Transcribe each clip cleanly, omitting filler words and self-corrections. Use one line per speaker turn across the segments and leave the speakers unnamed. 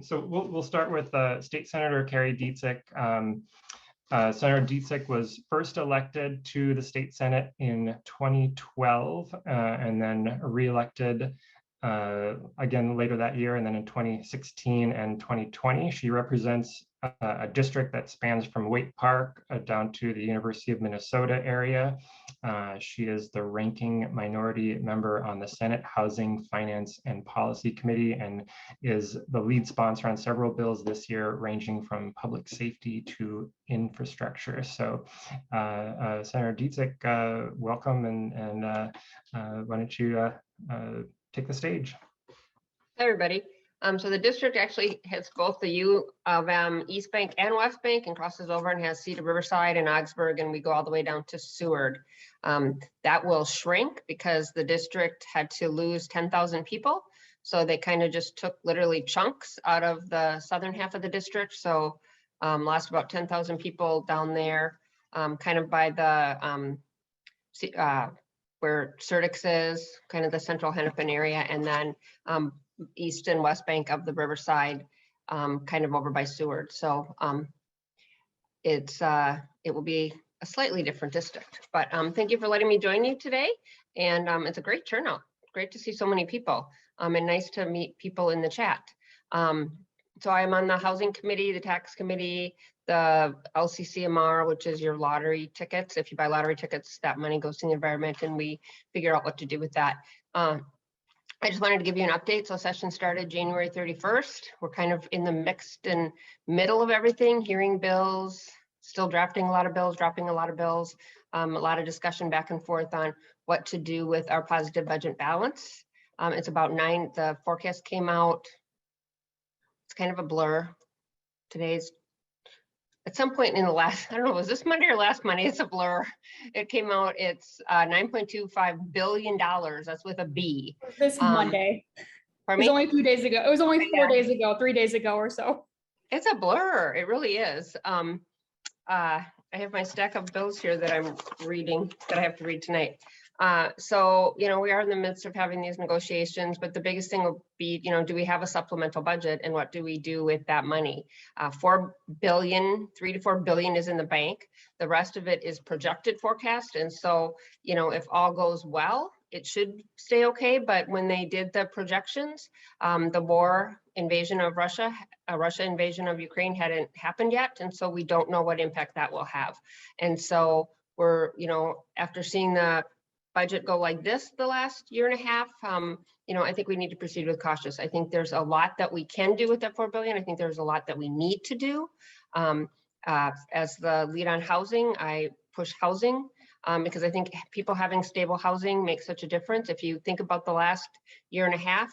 So we'll start with State Senator Carrie Dietzig. Senator Dietzig was first elected to the state Senate in 2012 and then re-elected again later that year, and then in 2016 and 2020. She represents a district that spans from Waite Park down to the University of Minnesota area. She is the ranking minority member on the Senate Housing, Finance, and Policy Committee and is the lead sponsor on several bills this year, ranging from public safety to infrastructure. So Senator Dietzig, welcome, and why don't you take the stage.
Hi, everybody. So the district actually has both the U of M East Bank and West Bank and crosses over and has Cedar Riverside and Augsburg, and we go all the way down to Seward. That will shrink because the district had to lose 10,000 people. So they kind of just took literally chunks out of the southern half of the district. So lost about 10,000 people down there, kind of by the where Surdix is, kind of the central Hennepin area, and then east and west bank of the Riverside, kind of over by Seward. So it will be a slightly different district. But thank you for letting me join you today. And it's a great turnout. Great to see so many people, and nice to meet people in the chat. So I'm on the Housing Committee, the Tax Committee, the LCCMR, which is your lottery tickets. If you buy lottery tickets, that money goes to the environment, and we figure out what to do with that. I just wanted to give you an update. So session started January 31st. We're kind of in the mixed and middle of everything, hearing bills, still drafting a lot of bills, dropping a lot of bills, a lot of discussion back and forth on what to do with our positive budget balance. It's about 9, the forecast came out. It's kind of a blur. Today's, at some point in the last, I don't know, was this Monday or last Monday? It's a blur. It came out, it's $9.25 billion. That's with a B.
This Monday. It was only 2 days ago. It was only 4 days ago, 3 days ago or so.
It's a blur. It really is. I have my stack of bills here that I'm reading, that I have to read tonight. So, you know, we are in the midst of having these negotiations, but the biggest thing will be, you know, do we have a supplemental budget and what do we do with that money? 4 billion, 3 to 4 billion is in the bank. The rest of it is projected forecast. And so, you know, if all goes well, it should stay okay. But when they did the projections, the war invasion of Russia, Russia invasion of Ukraine hadn't happened yet. And so we don't know what impact that will have. And so we're, you know, after seeing the budget go like this the last year and a half, you know, I think we need to proceed with cautious. I think there's a lot that we can do with that 4 billion. I think there's a lot that we need to do. As the lead on housing, I push housing because I think people having stable housing makes such a difference. If you think about the last year and a half,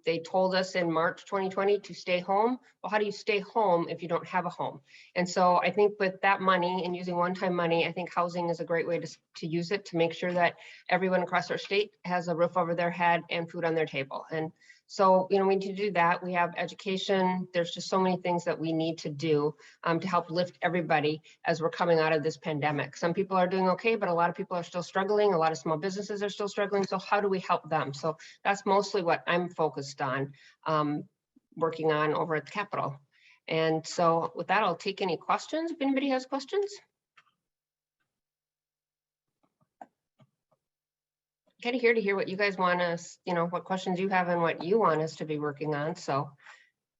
they told us in March 2020 to stay home. Well, how do you stay home if you don't have a home? And so I think with that money and using one-time money, I think housing is a great way to use it to make sure that everyone across our state has a roof over their head and food on their table. And so, you know, we need to do that. We have education. There's just so many things that we need to do to help lift everybody as we're coming out of this pandemic. Some people are doing okay, but a lot of people are still struggling. A lot of small businesses are still struggling. So how do we help them? So that's mostly what I'm focused on, working on over at the Capitol. And so with that, I'll take any questions if anybody has questions. Kind of here to hear what you guys want us, you know, what questions you have and what you want us to be working on. So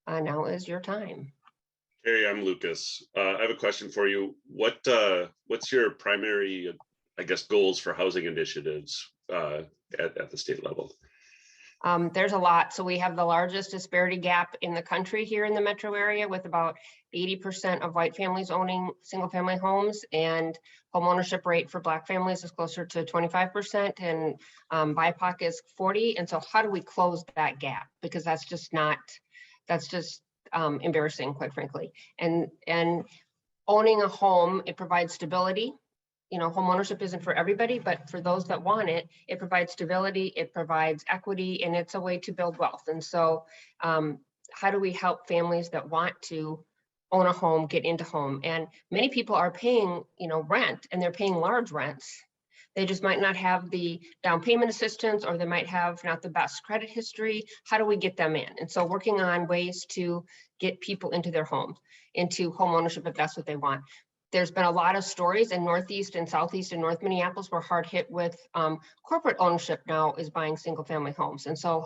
now is your time.
Carrie, I'm Lucas. I have a question for you. What's your primary, I guess, goals for housing initiatives at the state level?
There's a lot. So we have the largest disparity gap in the country here in the metro area, with about 80% of white families owning single family homes, and home ownership rate for Black families is closer to 25%, and BIPOC is 40%. And so how do we close that gap? Because that's just embarrassing, quite frankly. And owning a home, it provides stability. You know, home ownership isn't for everybody, but for those that want it, it provides stability, it provides equity, and it's a way to build wealth. And so how do we help families that want to own a home get into home? And many people are paying, you know, rent, and they're paying large rents. They just might not have the down payment assistance, or they might have not the best credit history. How do we get them in? And so working on ways to get people into their homes, into home ownership if that's what they want. There's been a lot of stories in Northeast and Southeast and North Minneapolis were hard hit with corporate ownership now is buying single family homes. And so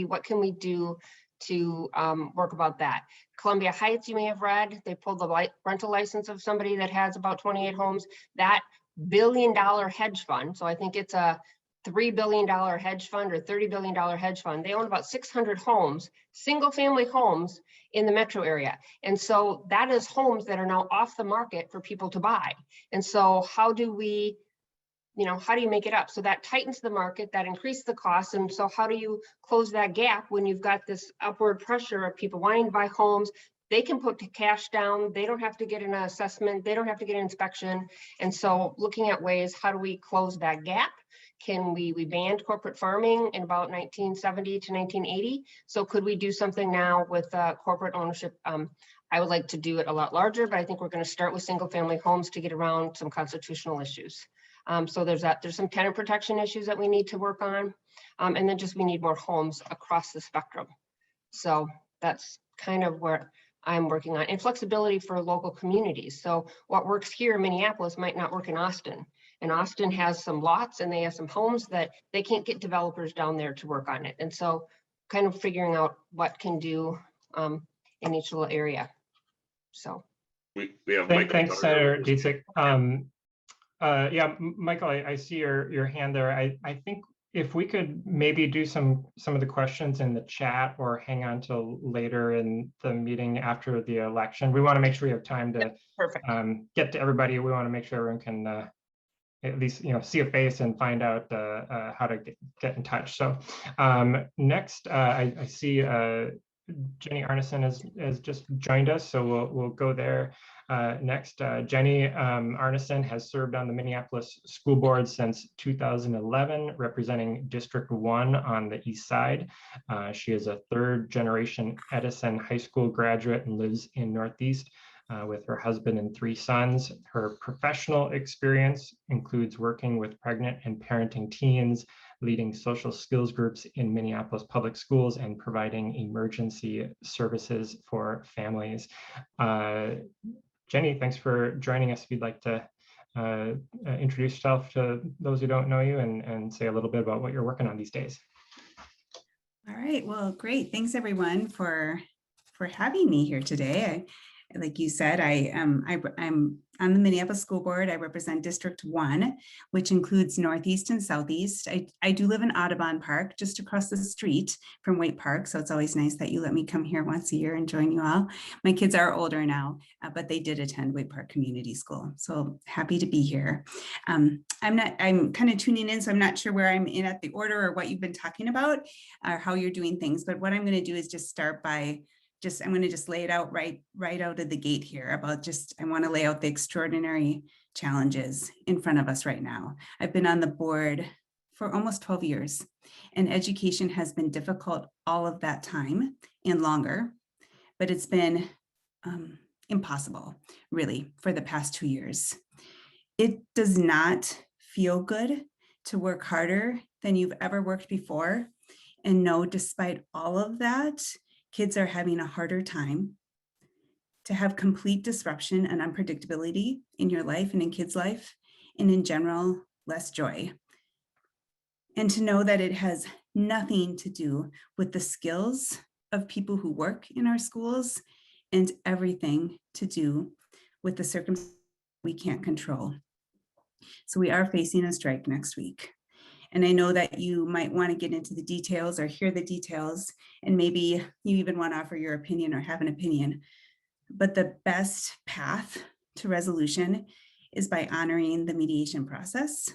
what can we do to work about that? Columbia Heights, you may have read, they pulled the rental license of somebody that has about 28 homes. That $1 billion hedge fund, so I think it's a $3 billion hedge fund or $30 billion hedge fund. They own about 600 homes, single family homes in the metro area. And so that is homes that are now off the market for people to buy. And so how do you make it up? So that tightens the market, that increases the cost. And so how do you close that gap when you've got this upward pressure of people wanting to buy homes? They can put cash down. They don't have to get an assessment. They don't have to get an inspection. And so looking at ways, how do we close that gap? We banned corporate farming in about 1970 to 1980. So could we do something now with corporate ownership? I would like to do it a lot larger, but I think we're going to start with single family homes to get around some constitutional issues. So there's some tenant protection issues that we need to work on. And then we need more homes across the spectrum. So that's kind of where I'm working on, and flexibility for local communities. So what works here in Minneapolis might not work in Austin. And Austin has some lots and they have some homes that they can't get developers down there to work on it. And so kind of figuring out what can do in each little area. So.
We have
Thanks, Senator Dietzich. Yeah, Michael, I see your hand there. I think if we could maybe do some of the questions in the chat or hang on till later in the meeting after the election. We want to make sure we have time to get to everybody. We want to make sure everyone can at least see a face and find out how to get in touch. So next, I see Jenny Arneson has just joined us, so we'll go there next. Jenny Arneson has served on the Minneapolis School Board since 2011, representing District 1 on the east side. She is a third-generation Edison High School graduate and lives in Northeast with her husband and 3 sons. Her professional experience includes working with pregnant and parenting teens, leading social skills groups in Minneapolis public schools, and providing emergency services for families. Jenny, thanks for joining us. If you'd like to introduce yourself to those who don't know you and say a little bit about what you're working on these days.
All right, well, great. Thanks everyone for having me here today. Like you said, I'm on the Minneapolis School Board. I represent District 1, which includes Northeast and Southeast. I do live in Audubon Park, just across the street from Waite Park. So it's always nice that you let me come here once a year and join you all. My kids are older now, but they did attend Waite Park Community School. So happy to be here. I'm kind of tuning in, so I'm not sure where I'm in at the order or what you've been talking about or how you're doing things. But what I'm going to do is just start by I'm going to just lay it out right out of the gate here about I want to lay out the extraordinary challenges in front of us right now. I've been on the board for almost 12 years, and education has been difficult all of that time and longer, but it's been impossible really for the past 2 years. It does not feel good to work harder than you've ever worked before, and know despite all of that, kids are having a harder time, to have complete disruption and unpredictability in your life and in kids' life, and in general, less joy. And to know that it has nothing to do with the skills of people who work in our schools and everything to do with the circumstances we can't control. So we are facing a strike next week. And I know that you might want to get into the details or hear the details, and maybe you even want to offer your opinion or have an opinion. But the best path to resolution is by honoring the mediation process.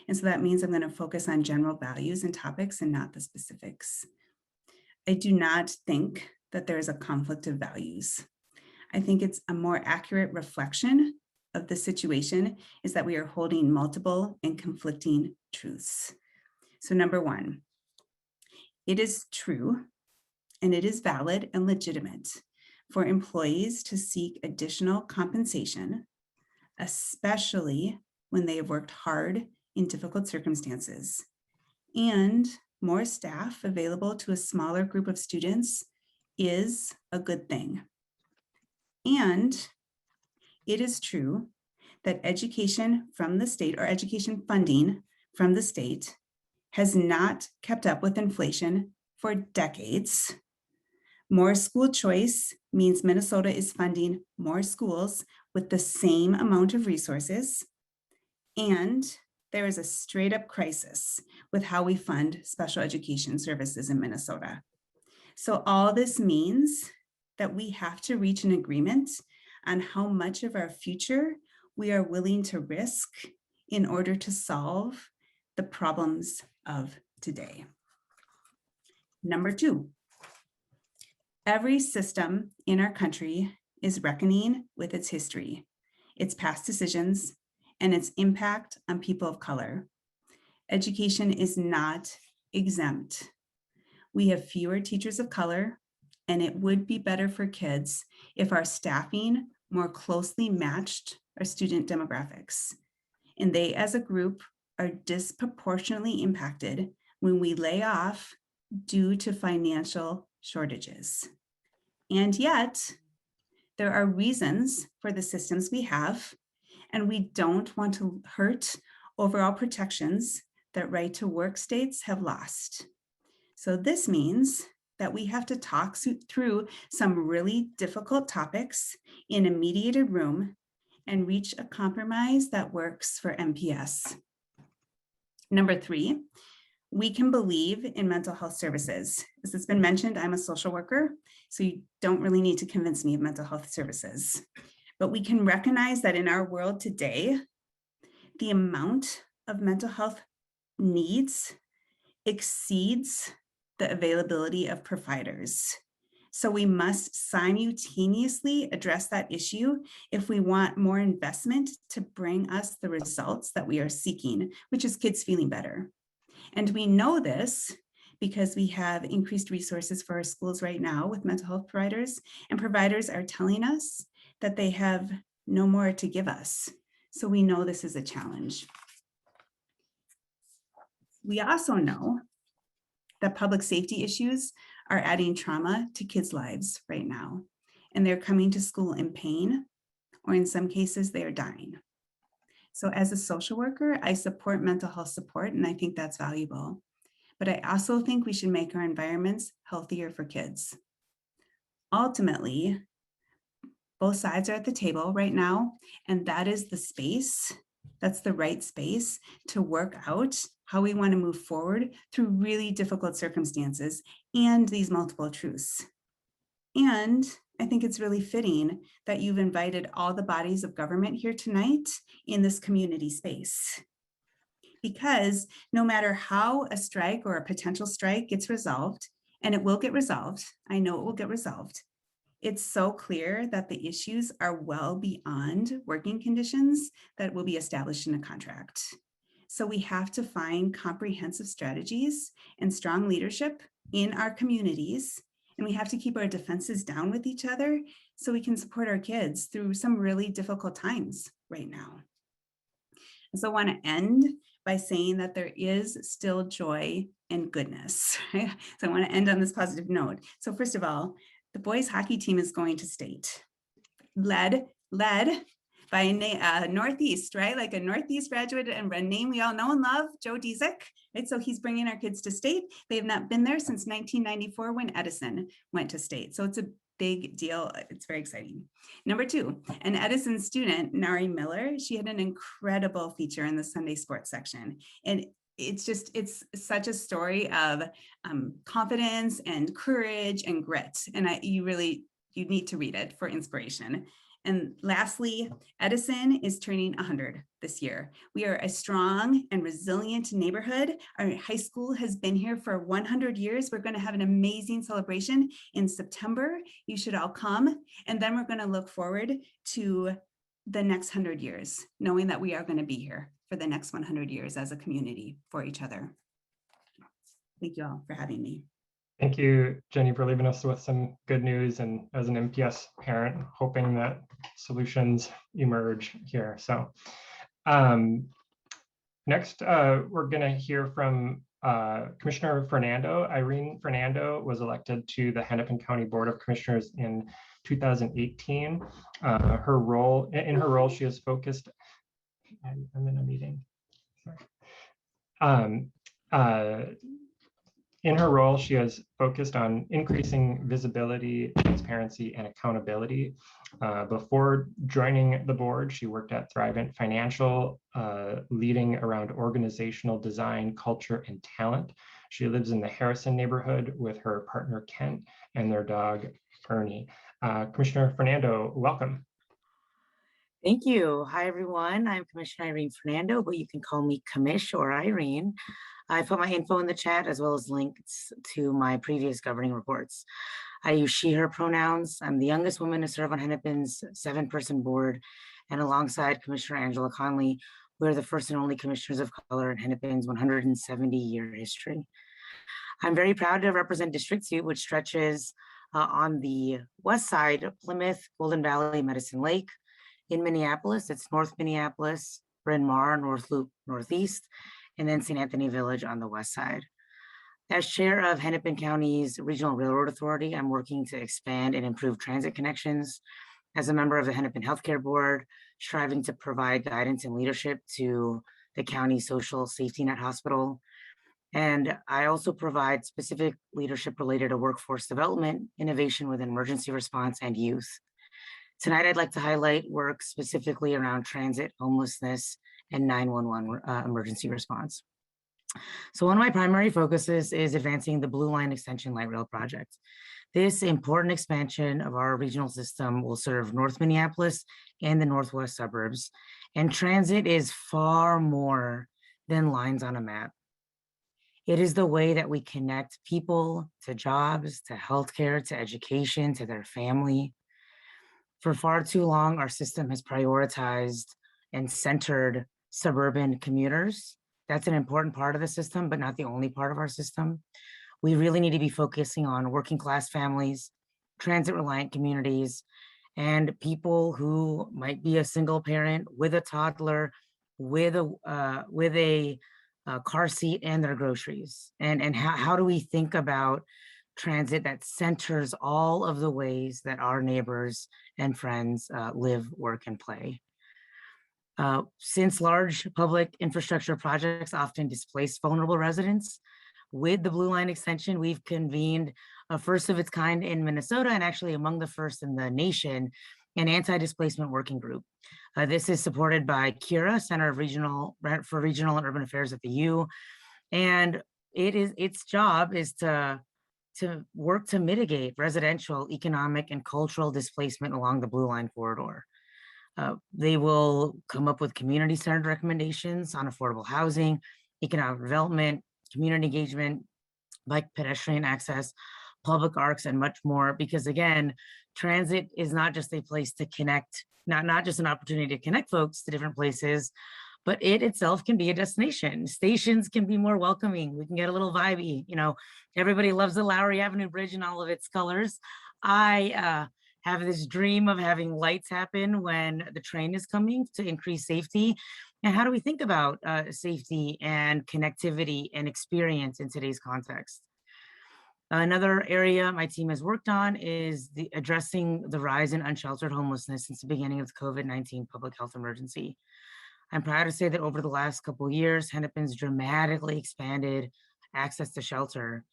And so that means I'm going to focus on general values and topics and not the specifics. I do not think that there is a conflict of values. I think it's a more accurate reflection of the situation is that we are holding multiple and conflicting truths. So number one, it is true and it is valid and legitimate for employees to seek additional compensation, especially when they have worked hard in difficult circumstances. And more staff available to a smaller group of students is a good thing. And it is true that education from the state, or education funding from the state, has not kept up with inflation for decades. More school choice means Minnesota is funding more schools with the same amount of resources. And there is a straight up crisis with how we fund special education services in Minnesota. So all this means that we have to reach an agreement on how much of our future we are willing to risk in order to solve the problems of today. Number 2, every system in our country is reckoning with its history, its past decisions, and its impact on people of color. Education is not exempt. We have fewer teachers of color, and it would be better for kids if our staffing more closely matched our student demographics. And they, as a group, are disproportionately impacted when we lay off due to financial shortages. And yet, there are reasons for the systems we have, and we don't want to hurt overall protections that right to work states have lost. So this means that we have to talk through some really difficult topics in a mediated room and reach a compromise that works for MPS. Number 3, we can believe in mental health services. As it's been mentioned, I'm a social worker, so you don't really need to convince me of mental health services. But we can recognize that in our world today, the amount of mental health needs exceeds the availability of providers. So we must simultaneously address that issue if we want more investment to bring us the results that we are seeking, which is kids feeling better. And we know this because we have increased resources for our schools right now with mental health providers, and providers are telling us that they have no more to give us. So we know this is a challenge. We also know that public safety issues are adding trauma to kids' lives right now, and they're coming to school in pain, or in some cases, they are dying. So as a social worker, I support mental health support, and I think that's valuable. But I also think we should make our environments healthier for kids. Ultimately, both sides are at the table right now, and that is the space, that's the right space to work out how we want to move forward through really difficult circumstances and these multiple truths. And I think it's really fitting that you've invited all the bodies of government here tonight in this community space. Because no matter how a strike or a potential strike gets resolved, and it will get resolved, I know it will get resolved, it's so clear that the issues are well beyond working conditions that will be established in a contract. So we have to find comprehensive strategies and strong leadership in our communities, and we have to keep our defenses down with each other so we can support our kids through some really difficult times right now. So I want to end by saying that there is still joy and goodness. So I want to end on this positive note. So first of all, the boys hockey team is going to state, led by Northeast, right? Like a Northeast graduate and a name we all know and love, Joe Dezek, right? So he's bringing our kids to state. They have not been there since 1994 when Edison went to state. So it's a big deal. It's very exciting. Number 2, an Edison student, Nari Miller, she had an incredible feature in the Sunday sports section. And it's such a story of confidence and courage and grit. And you need to read it for inspiration. And lastly, Edison is turning 100 this year. We are a strong and resilient neighborhood. Our high school has been here for 100 years. We're going to have an amazing celebration in September. You should all come. And then we're going to look forward to the next 100 years, knowing that we are going to be here for the next 100 years as a community for each other. Thank you all for having me.
Thank you, Jenny, for leaving us with some good news, and as an MPS parent, hoping that solutions emerge here. So Next, we're going to hear from Commissioner Fernando. Irene Fernando was elected to the Hennepin County Board of Commissioners in 2018. Her role, she is focused. I'm in a meeting. Sorry. In her role, she has focused on increasing visibility, transparency, and accountability. Before joining the board, she worked at Thrivent Financial, leading around organizational design, culture, and talent. She lives in the Harrison neighborhood with her partner, Kent, and their dog, Ernie. Commissioner Fernando, welcome.
Thank you. Hi, everyone. I'm Commissioner Irene Fernando, but you can call me Commish or Irene. I put my info in the chat as well as links to my previous governing reports. I use she, her pronouns. I'm the youngest woman to serve on Hennepin's 7-person board, and alongside Commissioner Angela Conley, we're the first and only commissioners of color in Hennepin's 170-year history. I'm very proud to represent District 2, which stretches on the west side of Plymouth, Golden Valley, Medicine Lake. In Minneapolis, it's North Minneapolis, Bryn Mawr, North Loop, Northeast, and then St. Anthony Village on the west side. As chair of Hennepin County's Regional Railroad Authority, I'm working to expand and improve transit connections. As a member of the Hennepin Healthcare Board, striving to provide guidance and leadership to the county social safety net hospital. And I also provide specific leadership related to workforce development, innovation within emergency response, and youth. Tonight, I'd like to highlight work specifically around transit, homelessness, and 911 emergency response. So one of my primary focuses is advancing the Blue Line Extension Light Rail project. This important expansion of our regional system will serve North Minneapolis and the Northwest suburbs. And transit is far more than lines on a map. It is the way that we connect people to jobs, to healthcare, to education, to their family. For far too long, our system has prioritized and centered suburban commuters. That's an important part of the system, but not the only part of our system. We really need to be focusing on working class families, transit reliant communities, and people who might be a single parent with a toddler, with a car seat and their groceries. And how do we think about transit that centers all of the ways that our neighbors and friends live, work, and play. Since large public infrastructure projects often displace vulnerable residents, with the Blue Line extension, we've convened a first of its kind in Minnesota, and actually among the first in the nation, an anti-displacement working group. This is supported by Kira, Center for Regional and Urban Affairs at the U, and its job is to work to mitigate residential, economic, and cultural displacement along the Blue Line corridor. They will come up with community-centered recommendations on affordable housing, economic development, community engagement, bike pedestrian access, public arcs, and much more. Because again, transit is not just a place to connect, not just an opportunity to connect folks to different places, but it itself can be a destination. Stations can be more welcoming. We can get a little vibey. You know, everybody loves the Lowry Avenue Bridge in all of its colors. I have this dream of having lights happen when the train is coming to increase safety. And how do we think about safety and connectivity and experience in today's context? Another area my team has worked on is addressing the rise in unsheltered homelessness since the beginning of the COVID-19 public health emergency. I'm proud to say that over the last couple of years, Hennepin's dramatically expanded access to shelter.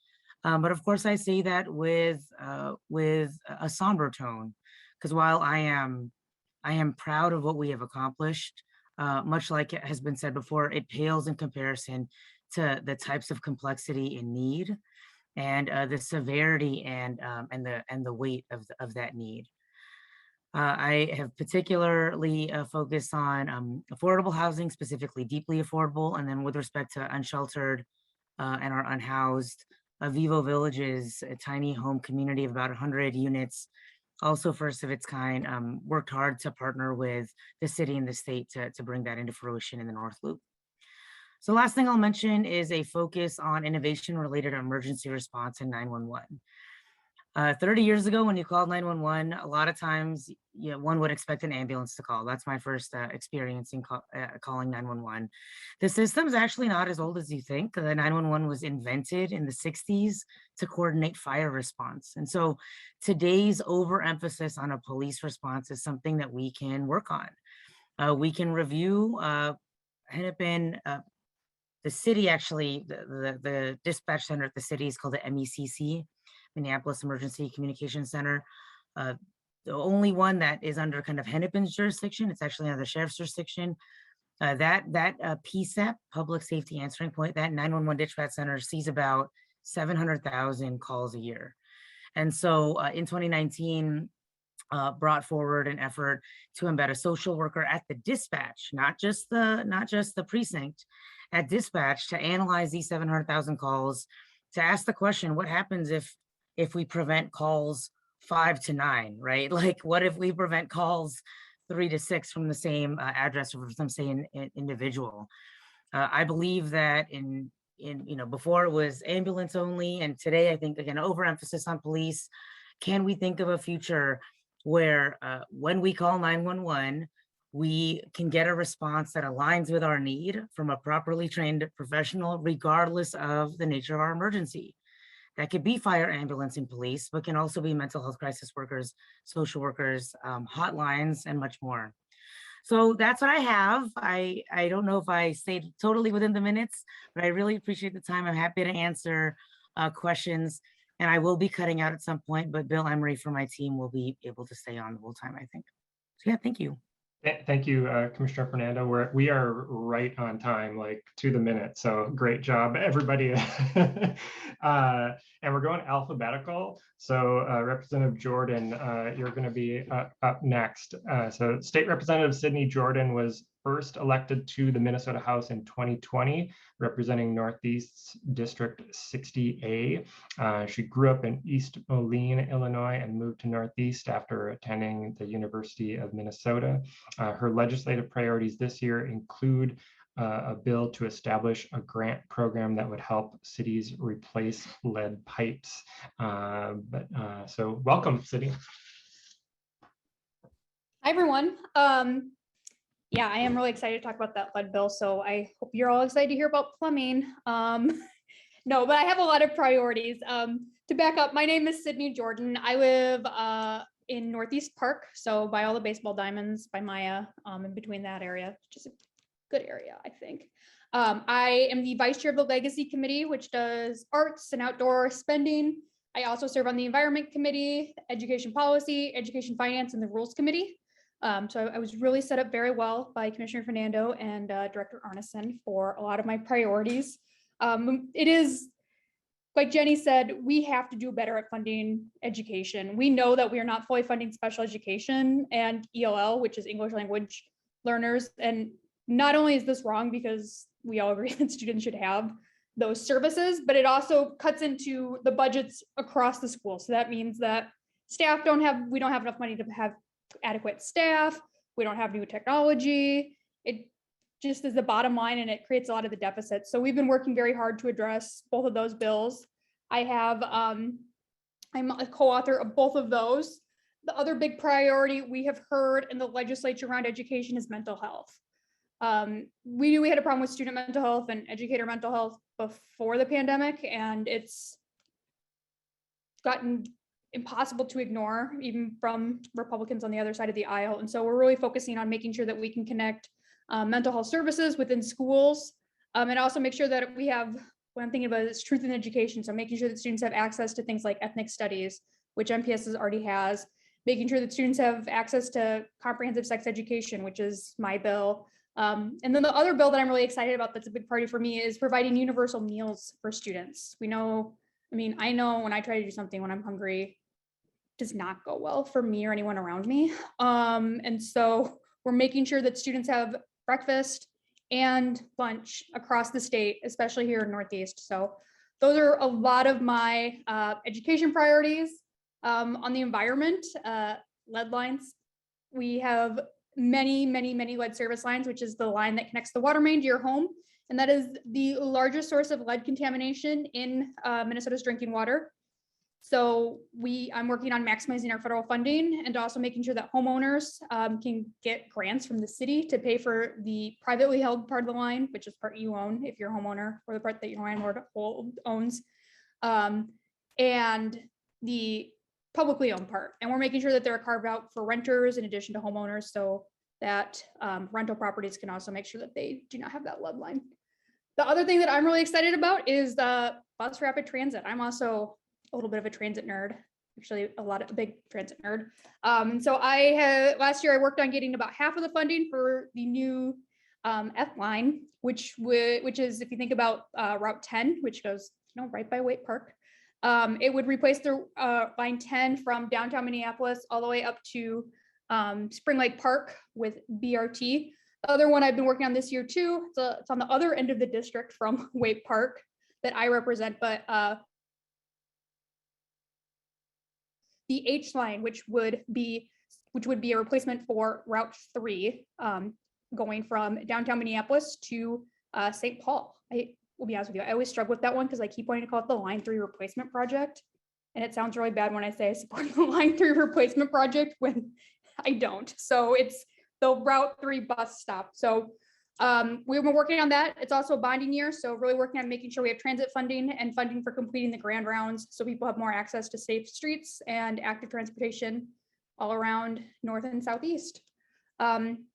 But of course, I say that with a somber tone, because while I am proud of what we have accomplished, much like it has been said before, it pales in comparison to the types of complexity and need, and the severity and the weight of that need. I have particularly focused on affordable housing, specifically deeply affordable, and then with respect to unsheltered and our unhoused, Vivo Villages, a tiny home community of about 100 units, also first of its kind, worked hard to partner with the city and the state to bring that into fruition in the North Loop. So last thing I'll mention is a focus on innovation related to emergency response and 911. 30 years ago, when you called 911, a lot of times, one would expect an ambulance to call. That's my first experience in calling 911. The system's actually not as old as you think. The 911 was invented in the 60s to coordinate fire response. And so today's overemphasis on a police response is something that we can work on. We can review Hennepin, the city actually, the dispatch center at the city is called the MECC, Minneapolis Emergency Communications Center. The only one that is under kind of Hennepin's jurisdiction, it's actually under the sheriff's jurisdiction. That PSAP, Public Safety Answering Point, that 911 dispatch center sees about 700,000 calls a year. And so in 2019, brought forward an effort to embed a social worker at the dispatch, not just the precinct, at dispatch, to analyze these 700,000 calls, to ask the question, what happens if we prevent calls 5 to 9, right? Like, what if we prevent calls 3 to 6 from the same address or from the same individual? I believe that in before it was ambulance only, and today I think, again, overemphasis on police. Can we think of a future where when we call 911, we can get a response that aligns with our need from a properly trained professional, regardless of the nature of our emergency? That could be fire, ambulance, and police, but can also be mental health crisis workers, social workers, hotlines, and much more. So that's what I have. I don't know if I stayed totally within the minutes, but I really appreciate the time. I'm happy to answer questions, and I will be cutting out at some point, but Bill Emery from my team will be able to stay on the whole time, I think. So yeah, thank you.
Thank you, Commissioner Fernando. We are right on time, like to the minute. So great job, everybody. And we're going alphabetical. So Representative Jordan, you're going to be up next. So State Representative Sydney Jordan was first elected to the Minnesota House in 2020, representing Northeast's District 60A. She grew up in East Moline, Illinois, and moved to Northeast after attending the University of Minnesota. Her legislative priorities this year include a bill to establish a grant program that would help cities replace lead pipes. So welcome, Sydney.
Hi, everyone. Yeah, I am really excited to talk about that lead bill. So I hope you're all excited to hear about plumbing. No, but I have a lot of priorities. To back up, my name is Sydney Jordan. I live in Northeast Park, so by all the baseball diamonds, by Maya, in between that area, which is a good area, I think. I am the vice chair of the Legacy Committee, which does arts and outdoor spending. I also serve on the Environment Committee, Education Policy, Education Finance, and the Rules Committee. So I was really set up very well by Commissioner Fernando and Director Arneson for a lot of my priorities. It is, like Jenny said, we have to do better at funding education. We know that we are not fully funding special education and ELL, which is English language learners. And not only is this wrong because we all agree that students should have those services, but it also cuts into the budgets across the school. So that means that we don't have enough money to have adequate staff. We don't have new technology. It just is the bottom line, and it creates a lot of the deficits. So we've been working very hard to address both of those bills. I'm a co-author of both of those. The other big priority we have heard in the legislature around education is mental health. We knew we had a problem with student mental health and educator mental health before the pandemic, and it's gotten impossible to ignore, even from Republicans on the other side of the aisle. And so we're really focusing on making sure that we can connect mental health services within schools, and also make sure that we have, what I'm thinking about is truth in education. So making sure that students have access to things like ethnic studies, which MPS already has, making sure that students have access to comprehensive sex education, which is my bill. And then the other bill that I'm really excited about that's a big priority for me is providing universal meals for students. I know when I try to do something when I'm hungry, it does not go well for me or anyone around me. And so we're making sure that students have breakfast and lunch across the state, especially here in Northeast. So those are a lot of my education priorities. On the environment, lead lines, we have many lead service lines, which is the line that connects the water main to your home. And that is the largest source of lead contamination in Minnesota's drinking water. So I'm working on maximizing our federal funding and also making sure that homeowners can get grants from the city to pay for the privately held part of the line, which is part you own if you're a homeowner, or the part that your landlord owns, and the publicly owned part. And we're making sure that they're carved out for renters in addition to homeowners, so that rental properties can also make sure that they do not have that lead line. The other thing that I'm really excited about is the bus rapid transit. I'm also a little bit of a transit nerd, actually a big transit nerd. And so last year I worked on getting about half of the funding for the new F line, which is, if you think about Route 10, which goes right by Waite Park, it would replace the line 10 from downtown Minneapolis all the way up to Spring Lake Park with BRT. The other one I've been working on this year too, it's on the other end of the district from Waite Park that I represent, but the H line, which would be a replacement for Route 3, going from downtown Minneapolis to St. Paul. I will be honest with you, I always struggle with that one because I keep wanting to call it the Line 3 replacement project. And it sounds really bad when I say I support the Line 3 replacement project when I don't. So it's the Route 3 bus stop. So we've been working on that. It's also a bonding year. So really working on making sure we have transit funding and funding for completing the grand rounds so people have more access to safe streets and active transportation all around North and Southeast. One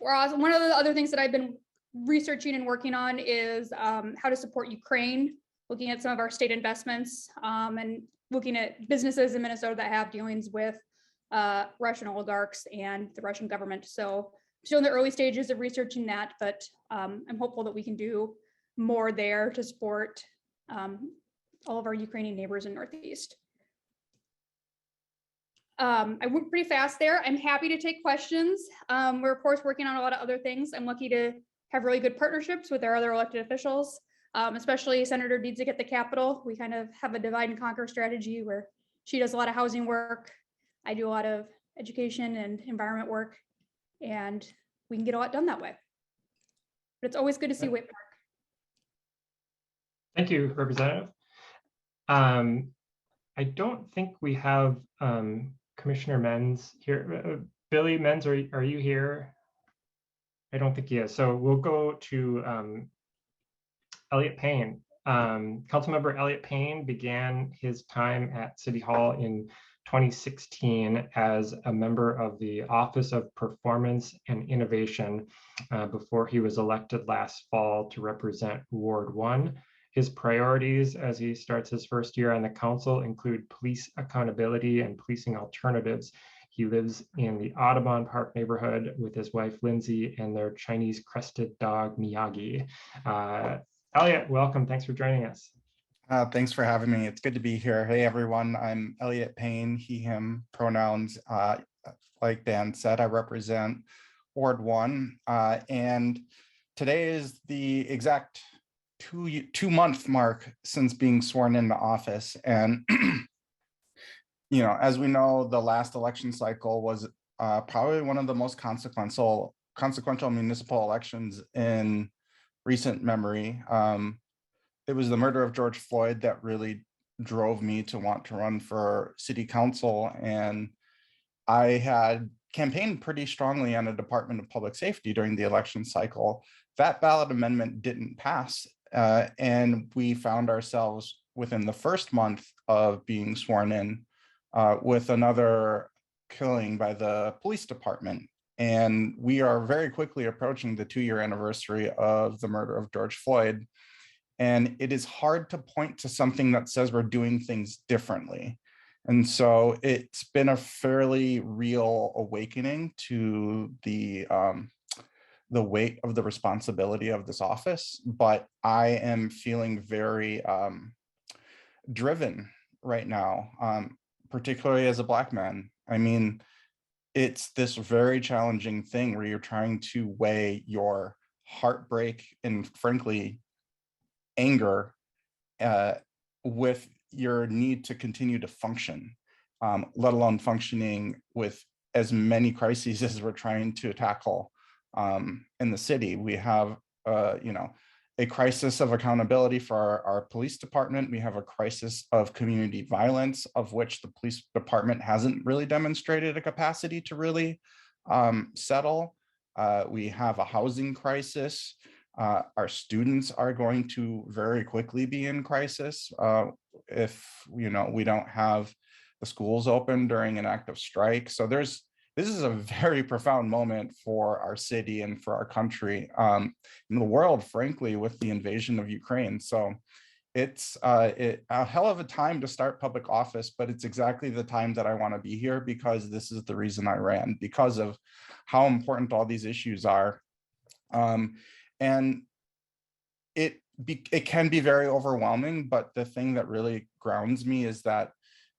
of the other things that I've been researching and working on is how to support Ukraine, looking at some of our state investments and looking at businesses in Minnesota that have dealings with Russian oligarchs and the Russian government. So still in the early stages of researching that, but I'm hopeful that we can do more there to support all of our Ukrainian neighbors in Northeast. I went pretty fast there. I'm happy to take questions. We're of course working on a lot of other things. I'm lucky to have really good partnerships with our other elected officials, especially Senator Dietzick at the Capitol. We kind of have a divide and conquer strategy where she does a lot of housing work. I do a lot of education and environment work, and we can get a lot done that way. But it's always good to see Waite Park.
Thank you, Representative. I don't think we have Commissioner Menz here. Billy Menz, are you here? I don't think he is. So we'll go to Elliot Payne. Councilmember Elliot Payne began his time at City Hall in 2016 as a member of the Office of Performance and Innovation before he was elected last fall to represent Ward 1. His priorities as he starts his first year on the council include police accountability and policing alternatives. He lives in the Audubon Park neighborhood with his wife, Lindsay, and their Chinese crested dog, Miyagi. Elliot, welcome. Thanks for joining us.
Thanks for having me. It's good to be here. Hey, everyone. I'm Elliot Payne, he, him pronouns. Like Dan said, I represent Ward 1. And today is the exact two-month mark since being sworn into office. And, as we know, the last election cycle was probably one of the most consequential municipal elections in recent memory. It was the murder of George Floyd that really drove me to want to run for city council. And I had campaigned pretty strongly on a Department of Public Safety during the election cycle. That ballot amendment didn't pass. And we found ourselves within the first month of being sworn in with another killing by the police department. And we are very quickly approaching the 2-year anniversary of the murder of George Floyd. And it is hard to point to something that says we're doing things differently. And so it's been a fairly real awakening to the weight of the responsibility of this office. But I am feeling very driven right now, particularly as a Black man. I mean, it's this very challenging thing where you're trying to weigh your heartbreak and frankly, anger with your need to continue to function, let alone functioning with as many crises as we're trying to tackle in the city. We have, a a crisis of accountability for our police department. We have a crisis of community violence, of which the police department hasn't really demonstrated a capacity to really settle. We have a housing crisis. Our students are going to very quickly be in crisis if we don't have the schools open during an active strike. So this is a very profound moment for our city and for our country, in the world, frankly, with the invasion of Ukraine. So it's a hell of a time to start public office, but it's exactly the time that I want to be here, because this is the reason I ran, because of how important all these issues are. And it can be very overwhelming, but the thing that really grounds me is that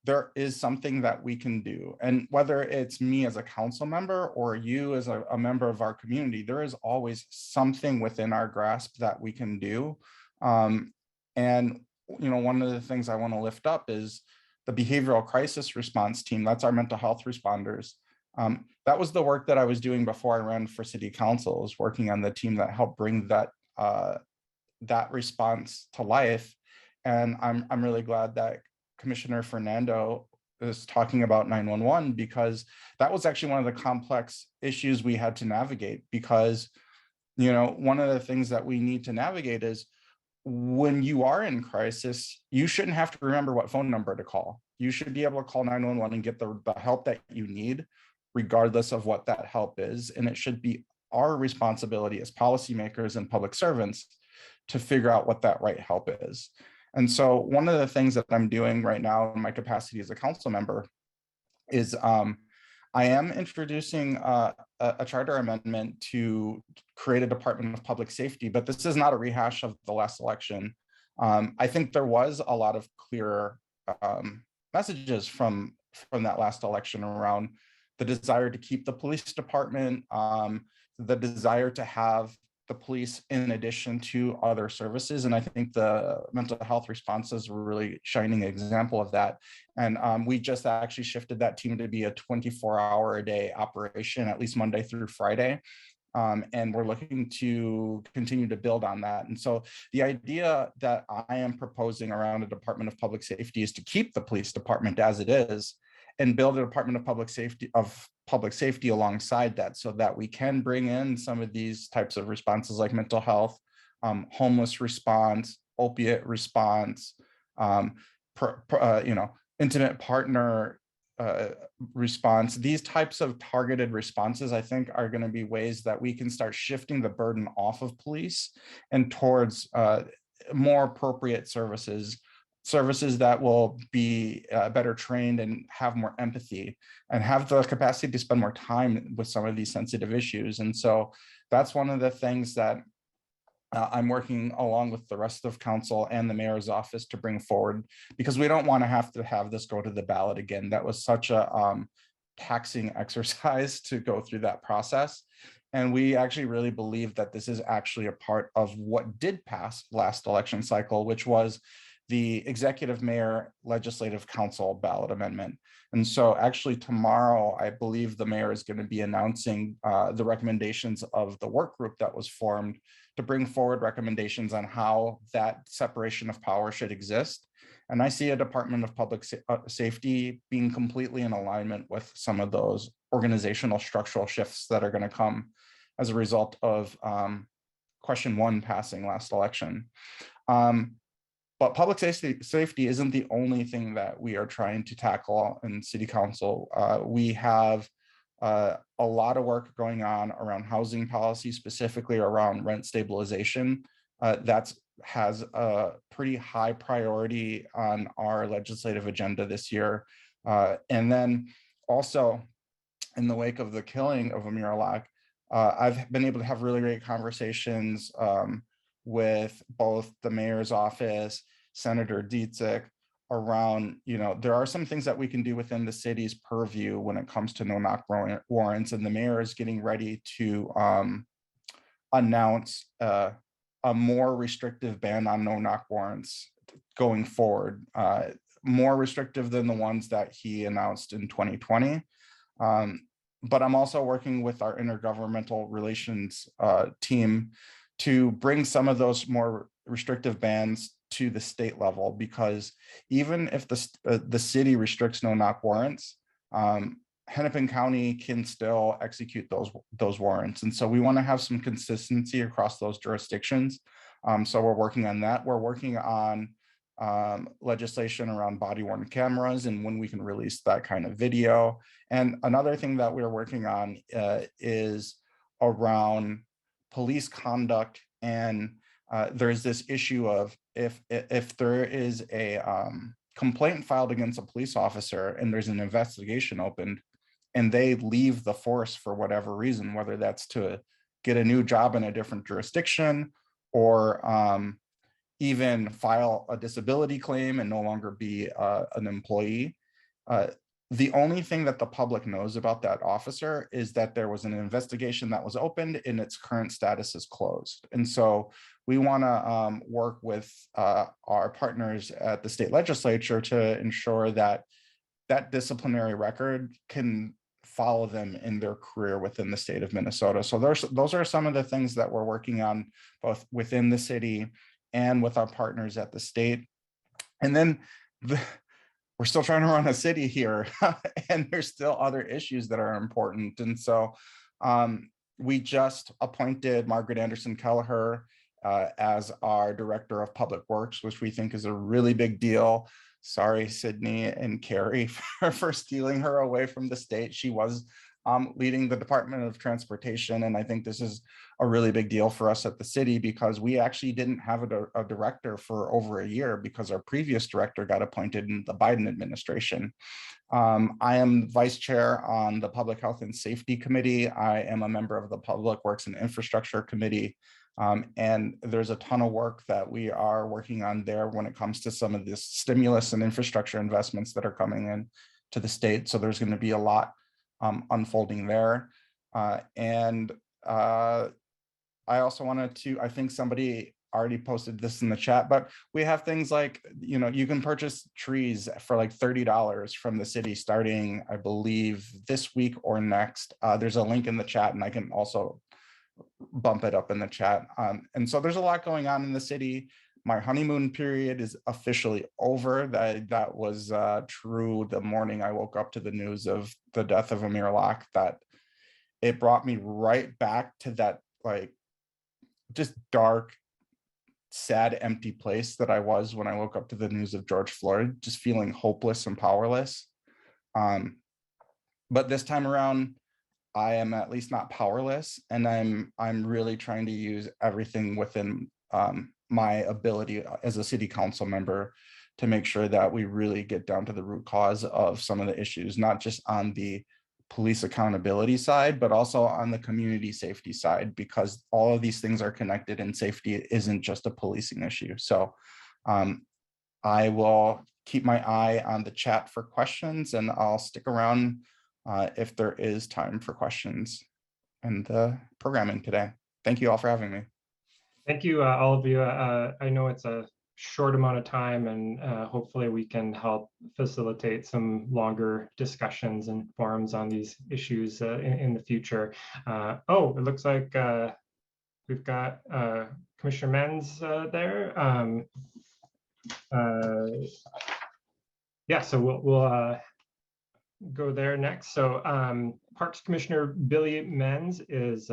there is something that we can do. And whether it's me as a council member or you as a member of our community, there is always something within our grasp that we can do. And one of the things I want to lift up is the behavioral crisis response team. That's our mental health responders. That was the work that I was doing before I ran for city council. I was working on the team that helped bring that response to life. And I'm really glad that Commissioner Fernando is talking about 911, because that was actually one of the complex issues we had to navigate. Because one of the things that we need to navigate is, when you are in crisis, you shouldn't have to remember what phone number to call. You should be able to call 911 and get the help that you need, regardless of what that help is. And it should be our responsibility as policymakers and public servants to figure out what that right help is. And so one of the things that I'm doing right now in my capacity as a council member is I am introducing a charter amendment to create a Department of Public Safety, but this is not a rehash of the last election. I think there was a lot of clear messages from that last election around the desire to keep the police department, the desire to have the police in addition to other services. And I think the mental health responses were really shining example of that. And we just actually shifted that team to be a 24-hour-a-day operation, at least Monday through Friday. And we're looking to continue to build on that. And so the idea that I am proposing around a Department of Public Safety is to keep the police department as it is and build a Department of Public Safety alongside that, so that we can bring in some of these types of responses like mental health, homeless response, opiate response, intimate partner response. These types of targeted responses, I think, are going to be ways that we can start shifting the burden off of police and towards more appropriate services that will be better trained and have more empathy and have the capacity to spend more time with some of these sensitive issues. And so that's one of the things that I'm working along with the rest of council and the mayor's office to bring forward, because we don't want to have this go to the ballot again. That was such a taxing exercise to go through that process. And we actually really believe that this is actually a part of what did pass last election cycle, which was the executive mayor legislative council ballot amendment. And so actually tomorrow, I believe the mayor is going to be announcing the recommendations of the work group that was formed to bring forward recommendations on how that separation of power should exist. And I see a Department of Public Safety being completely in alignment with some of those organizational structural shifts that are going to come as a result of question 1 passing last election. But public safety isn't the only thing that we are trying to tackle in city council. We have a lot of work going on around housing policy, specifically around rent stabilization. That has a pretty high priority on our legislative agenda this year. And then also, in the wake of the killing of Amir Alak, I've been able to have really great conversations with both the mayor's office, Senator Dietzich, around, there are some things that we can do within the city's purview when it comes to no-knock warrants, and the mayor is getting ready to announce a more restrictive ban on no-knock warrants going forward, more restrictive than the ones that he announced in 2020. But I'm also working with our intergovernmental relations team to bring some of those more restrictive bans to the state level, because even if the city restricts no knock warrants, Hennepin County can still execute those warrants. And so we want to have some consistency across those jurisdictions. So we're working on that. We're working on legislation around body worn cameras and when we can release that kind of video. And another thing that we're working on is around police conduct. And there's this issue of if there is a complaint filed against a police officer and there's an investigation opened and they leave the force for whatever reason, whether that's to get a new job in a different jurisdiction or even file a disability claim and no longer be an employee. The only thing that the public knows about that officer is that there was an investigation that was opened and its current status is closed. And so we want to work with our partners at the state legislature to ensure that that disciplinary record can follow them in their career within the state of Minnesota. So those are some of the things that we're working on both within the city and with our partners at the state. And then we're still trying to run a city here and there's still other issues that are important. And so we just appointed Margaret Anderson Kelleher as our Director of Public Works, which we think is a really big deal. Sorry, Sydney and Carrie for stealing her away from the state. She was leading the Department of Transportation. And I think this is a really big deal for us at the city because we actually didn't have a director for over a year because our previous director got appointed in the Biden administration. I am vice chair on the Public Health and Safety Committee. I am a member of the Public Works and Infrastructure Committee. And there's a ton of work that we are working on there when it comes to some of this stimulus and infrastructure investments that are coming in to the state. So there's going to be a lot unfolding there. I also wanted to, I think somebody already posted this in the chat, but we have things like, you know, you can purchase trees for like $30 from the city starting, I believe, this week or next. There's a link in the chat and I can also bump it up in the chat. And so there's a lot going on in the city. My honeymoon period is officially over. That was true the morning I woke up to the news of the death of Amir Locke, that it brought me right back to that like just dark, sad, empty place that I was when I woke up to the news of George Floyd, just feeling hopeless and powerless. But this time around, I am at least not powerless, and I'm really trying to use everything within my ability as a city council member to make sure that we really get down to the root cause of some of the issues, not just on the police accountability side, but also on the community safety side, because all of these things are connected and safety isn't just a policing issue. So I will keep my eye on the chat for questions, and I'll stick around if there is time for questions in the programming today. Thank you all for having me.
Thank you, all of you. I know it's a short amount of time, and hopefully we can help facilitate some longer discussions and forums on these issues in the future. Oh, it looks like we've got Commissioner Menz there. Yeah, so we'll go there next. So Parks Commissioner Billy Menz is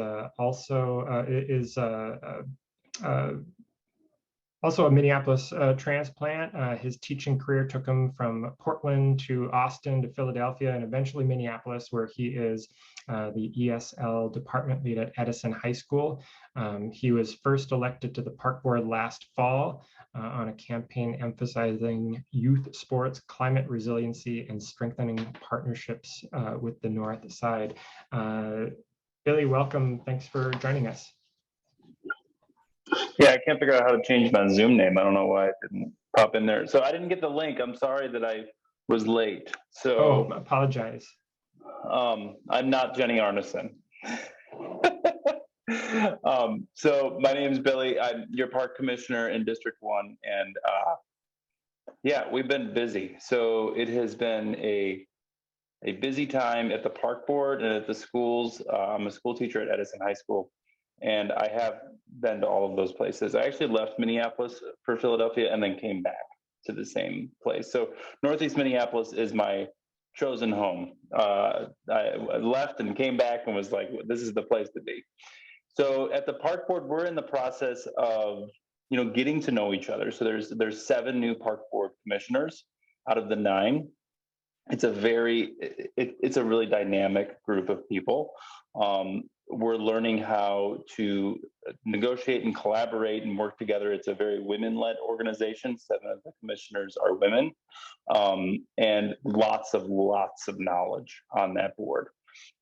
also a Minneapolis transplant. His teaching career took him from Portland to Austin to Philadelphia and eventually Minneapolis, where he is the ESL department lead at Edison High School. He was first elected to the park board last fall on a campaign emphasizing youth sports, climate resiliency, and strengthening partnerships with the North Side. Billy, welcome. Thanks for joining us.
Yeah, I can't figure out how to change my Zoom name. I don't know why it didn't pop in there. So I didn't get the link. I'm sorry that I was late. So
apologize.
I'm not Jenny Arneson. So my name is Billy. I'm your park commissioner in District 1. And yeah, we've been busy. So it has been a busy time at the park board and at the schools. I'm a school teacher at Edison High School. And I have been to all of those places. I actually left Minneapolis for Philadelphia and then came back to the same place. So Northeast Minneapolis is my chosen home. I left and came back and was like, this is the place to be. So at the park board, we're in the process of, getting to know each other. So there's 7 new park board commissioners out of the 9. It's a really dynamic group of people. We're learning how to negotiate and collaborate and work together. It's a very women-led organization. 7 of the commissioners are women, and lots of knowledge on that board.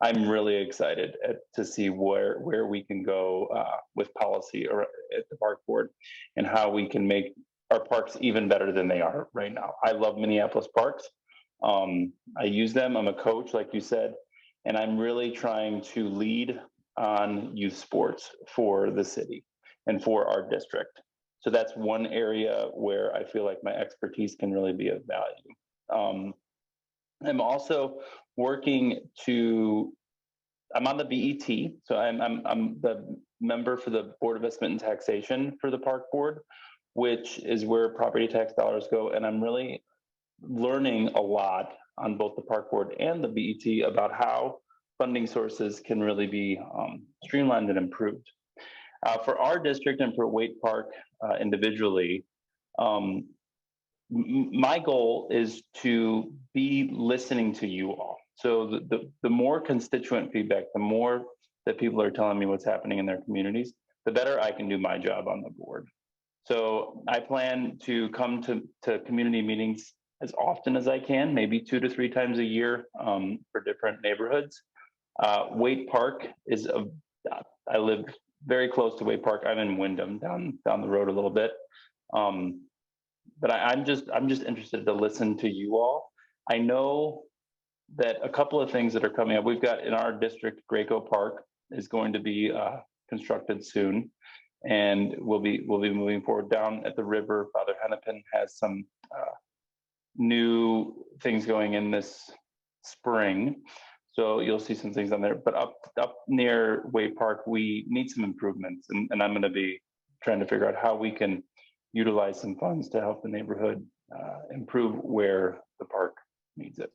I'm really excited to see where we can go with policy or at the park board, and how we can make our parks even better than they are right now. I love Minneapolis parks. I use them. I'm a coach, like you said, and I'm really trying to lead on youth sports for the city and for our district. So that's one area where I feel like my expertise can really be of value. I'm also working I'm on the BET, so I'm the member for the Board of Investment and Taxation for the Park Board, which is where property tax dollars go, and I'm really learning a lot on both the park board and the BET about how funding sources can really be streamlined and improved. For our district and for Waite Park individually, my goal is to be listening to you all. So the more constituent feedback, the more that people are telling me what's happening in their communities, the better I can do my job on the board. So I plan to come to community meetings as often as I can, maybe 2 to 3 times a year for different neighborhoods. Waite Park I live very close to Waite Park. I'm in Wyndham, down the road a little bit. But I'm just interested to listen to you all. I know that a couple of things that are coming up. We've got in our district, Graco Park is going to be constructed soon, and we'll be moving forward. Down at the river, Father Hennepin has some new things going in this spring, so you'll see some things on there. But up near Waite Park, we need some improvements, and I'm going to be trying to figure out how we can utilize some funds to help the neighborhood improve where the park needs it.